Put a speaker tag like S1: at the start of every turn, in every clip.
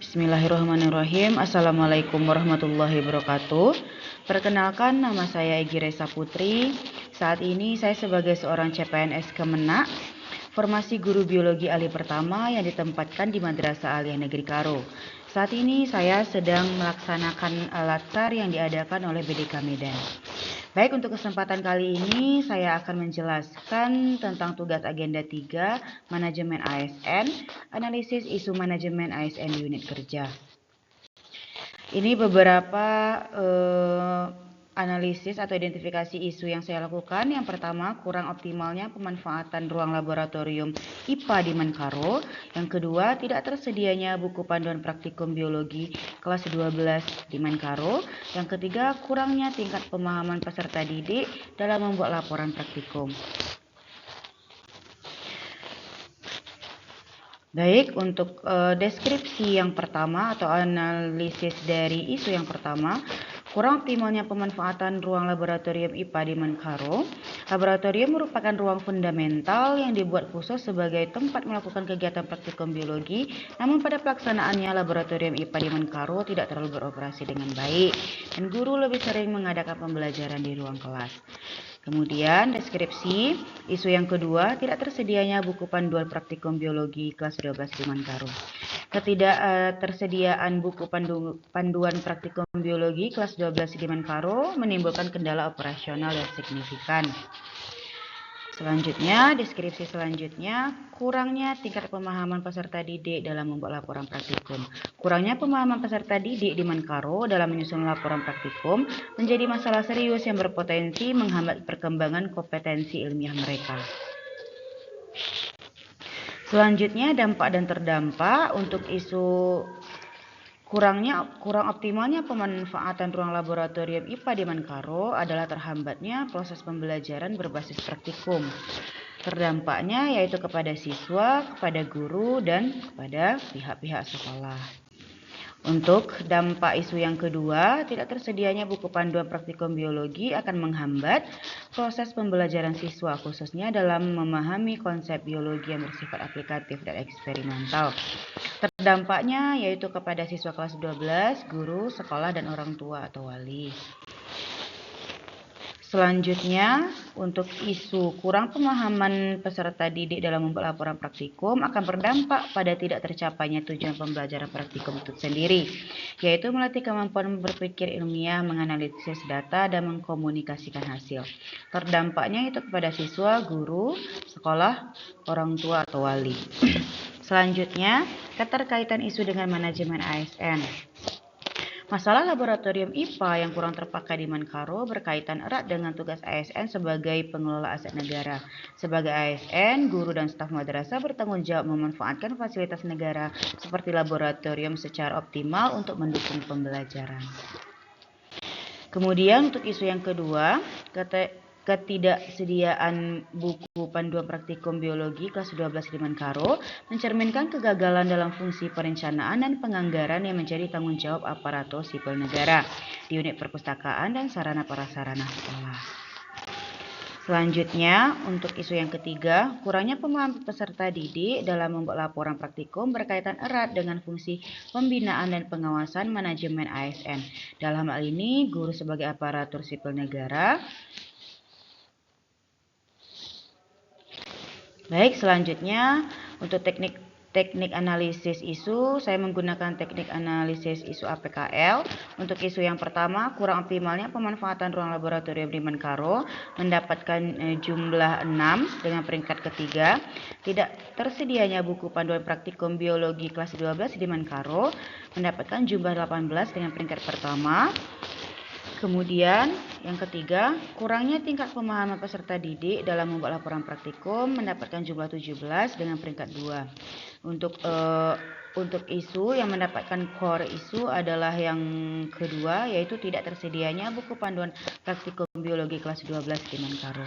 S1: Bismillahirrahmanirrahim. Assalamualaikum warahmatullahi wabarakatuh. Perkenalkan, nama saya Egy Resa Putri. Saat ini saya sebagai seorang CPNS Kemenak, formasi guru biologi ahli pertama yang ditempatkan di Madrasah Aliyah Negeri Karo. Saat ini saya sedang melaksanakan latar yang diadakan oleh BDK Medan. Baik, untuk kesempatan kali ini saya akan menjelaskan tentang tugas agenda 3 manajemen ASN, analisis isu manajemen ASN di unit kerja. Ini beberapa analisis atau identifikasi isu yang saya lakukan. Yang pertama, kurang optimalnya pemanfaatan ruang laboratorium IPA di Menkaro. Yang kedua, tidak tersedianya buku panduan praktikum biologi kelas 12 di Menkaro. Yang ketiga, kurangnya tingkat pemahaman peserta didik dalam membuat laporan praktikum. Baik, untuk deskripsi yang pertama atau analisis dari isu yang pertama, kurang optimalnya pemanfaatan ruang laboratorium IPA di Menkaro. Laboratorium merupakan ruang fundamental yang dibuat khusus sebagai tempat melakukan kegiatan praktikum biologi, namun pada pelaksanaannya laboratorium IPA di Menkaro tidak terlalu beroperasi dengan baik, dan guru lebih sering mengadakan pembelajaran di ruang kelas. Kemudian deskripsi isu yang kedua, tidak tersedianya buku panduan praktikum biologi kelas 12 di Menkaro. Ketidaktersediaan buku panduan praktikum biologi kelas 12 di Menkaro menimbulkan kendala operasional yang signifikan. Selanjutnya, deskripsi selanjutnya, kurangnya tingkat pemahaman peserta didik dalam membuat laporan praktikum. Kurangnya pemahaman peserta didik di Menkaro dalam menyusun laporan praktikum menjadi masalah serius yang berpotensi menghambat perkembangan kompetensi ilmiah mereka. Selanjutnya, dampak dan terdampak untuk isu kurang optimalnya pemanfaatan ruang laboratorium IPA di Menkaro adalah terhambatnya proses pembelajaran berbasis praktikum. Terdampaknya yaitu kepada siswa, kepada guru, dan kepada pihak-pihak sekolah. Untuk dampak isu yang kedua, tidak tersedianya buku panduan praktikum biologi akan menghambat proses pembelajaran siswa, khususnya dalam memahami konsep biologi yang bersifat aplikatif dan eksperimental. Terdampaknya yaitu kepada siswa kelas 12, guru, sekolah, dan orang tua atau wali. Selanjutnya, untuk isu kurang pemahaman peserta didik dalam membuat laporan praktikum akan berdampak pada tidak tercapainya tujuan pembelajaran praktikum itu sendiri, yaitu melatih kemampuan berpikir ilmiah, menganalisis data, dan mengkomunikasikan hasil. Terdampaknya itu kepada siswa, guru, sekolah, orang tua, atau wali. Selanjutnya, keterkaitan isu dengan manajemen ASN. Masalah laboratorium IPA yang kurang terpakai di Menkaro berkaitan erat dengan tugas ASN sebagai pengelola aset negara. Sebagai ASN, guru dan staf madrasah bertanggung jawab memanfaatkan fasilitas negara seperti laboratorium secara optimal untuk mendukung pembelajaran. Kemudian untuk isu yang kedua, ketidaksediaan buku panduan praktikum biologi kelas 12 di Menkaro mencerminkan kegagalan dalam fungsi perencanaan dan penganggaran yang menjadi tanggung jawab aparatur sipil negara di unit perpustakaan dan sarana prasarana sekolah. Selanjutnya, untuk isu yang ketiga, kurangnya pemahaman peserta didik dalam membuat laporan praktikum berkaitan erat dengan fungsi pembinaan dan pengawasan manajemen ASN. Dalam hal ini, guru sebagai aparatur sipil negara. Baik, selanjutnya untuk teknik analisis isu, saya menggunakan teknik analisis isu APKL. Untuk isu yang pertama, kurang optimalnya pemanfaatan ruang laboratorium di Menkaro mendapatkan jumlah 6 dengan peringkat ketiga. Tidak tersedianya buku panduan praktikum biologi kelas 12 di Menkaro mendapatkan jumlah 18 dengan peringkat pertama. Kemudian yang ketiga, kurangnya tingkat pemahaman peserta didik dalam membuat laporan praktikum mendapatkan jumlah 17 dengan peringkat 2. Untuk isu yang mendapatkan core isu adalah yang kedua, yaitu tidak tersedianya buku panduan praktikum biologi kelas 12 di Menkaro.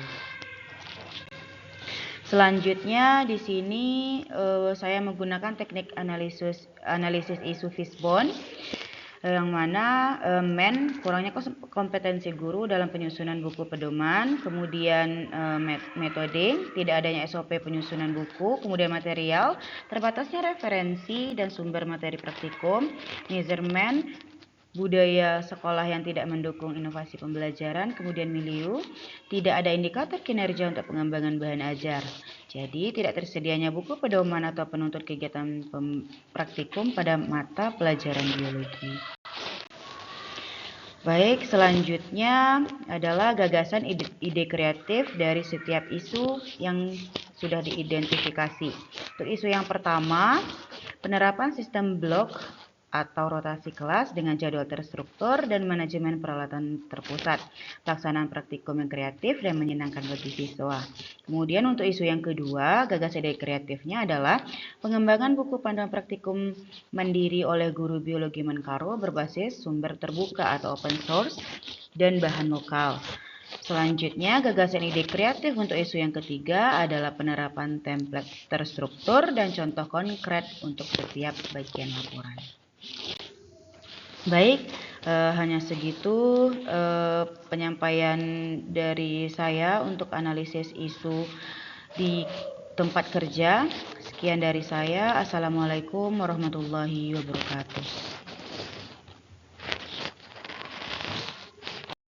S1: Selanjutnya di sini saya menggunakan teknik analisis isu Fishbone. yang mana kurangnya kompetensi guru dalam penyusunan buku pedoman, kemudian metode, tidak adanya SOP penyusunan buku, kemudian material, terbatasnya referensi dan sumber materi praktikum, measurement, budaya sekolah yang tidak mendukung inovasi pembelajaran, kemudian milieu, tidak ada indikator kinerja untuk pengembangan bahan ajar. Jadi tidak tersedianya buku pedoman atau penuntut kegiatan praktikum pada mata pelajaran biologi. Baik, selanjutnya adalah gagasan ide kreatif dari setiap isu yang sudah diidentifikasi. Untuk isu yang pertama, penerapan sistem blok atau rotasi kelas dengan jadwal terstruktur dan manajemen peralatan terpusat, pelaksanaan praktikum yang kreatif dan menyenangkan bagi siswa. Kemudian untuk isu yang kedua, gagasan ide kreatifnya adalah pengembangan buku panduan praktikum mandiri oleh guru biologi Menkaro berbasis sumber terbuka atau open source dan bahan lokal. Selanjutnya, gagasan ide kreatif untuk isu yang ketiga adalah penerapan template terstruktur dan contoh konkret untuk setiap bagian laporan. Baik, hanya segitu penyampaian dari saya untuk analisis isu di tempat kerja. Sekian dari saya. Assalamualaikum warahmatullahi wabarakatuh.